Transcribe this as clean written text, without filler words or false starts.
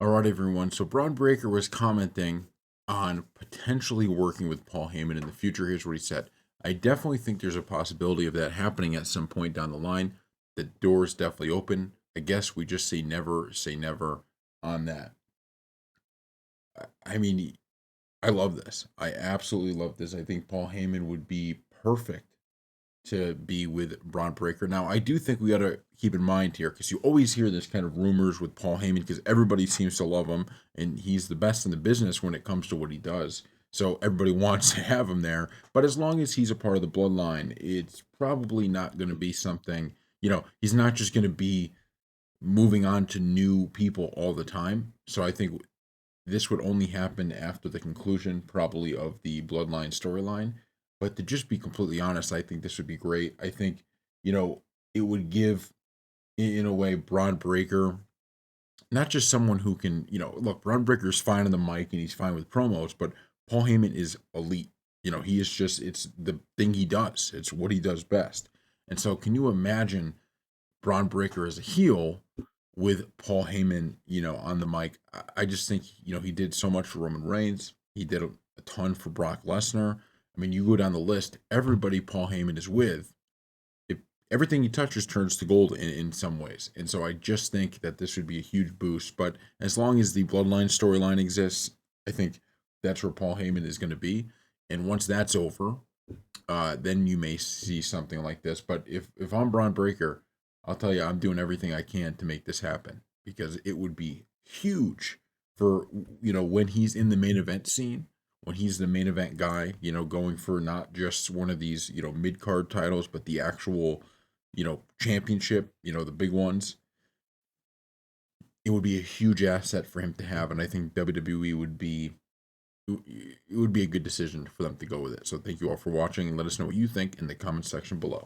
All right, everyone. So Braun Breaker was commenting on potentially working with Paul Heyman in the future. Here's what he said. I definitely think there's a possibility of that happening at some point down the line. The door is definitely open. I guess we just say never on that. I mean, I love this. I absolutely love this. I think Paul Heyman would be perfect to be with Braun Breaker. Now, I do think we got to keep in mind here because you always hear this kind of rumors with Paul Heyman because everybody seems to love him and he's the best in the business when it comes to what he does. So everybody wants to have him there. But as long as he's a part of the bloodline, it's probably not going to be something, he's not just going to be moving on to new people all the time. So I think this would only happen after the conclusion, probably, of the Bloodline storyline. But to just be completely honest, I think this would be great. I think, it would give, in a way, Braun Breaker, not just someone who can, look, Braun Breaker's fine on the mic and he's fine with promos, but Paul Heyman is elite. He is just, it's the thing he does, it's what he does best. And so, can you imagine Braun Breaker as a heel with Paul Heyman, on the mic? I just think, he did so much for Roman Reigns. He did a ton for Brock Lesnar. I mean, you go down the list, everybody Paul Heyman is with, if everything he touches turns to gold in some ways. And so I just think that this would be a huge boost. But as long as the Bloodline storyline exists, I think that's where Paul Heyman is going to be. And once that's over, then you may see something like this. But if I'm Braun Breaker, I'll tell you, I'm doing everything I can to make this happen because it would be huge for when he's in the main event scene, when he's the main event guy, going for not just one of these mid card titles, but the actual championship, the big ones. It would be a huge asset for him to have, and I think WWE it would be a good decision for them to go with it. So thank you all for watching and let us know what you think in the comment section below.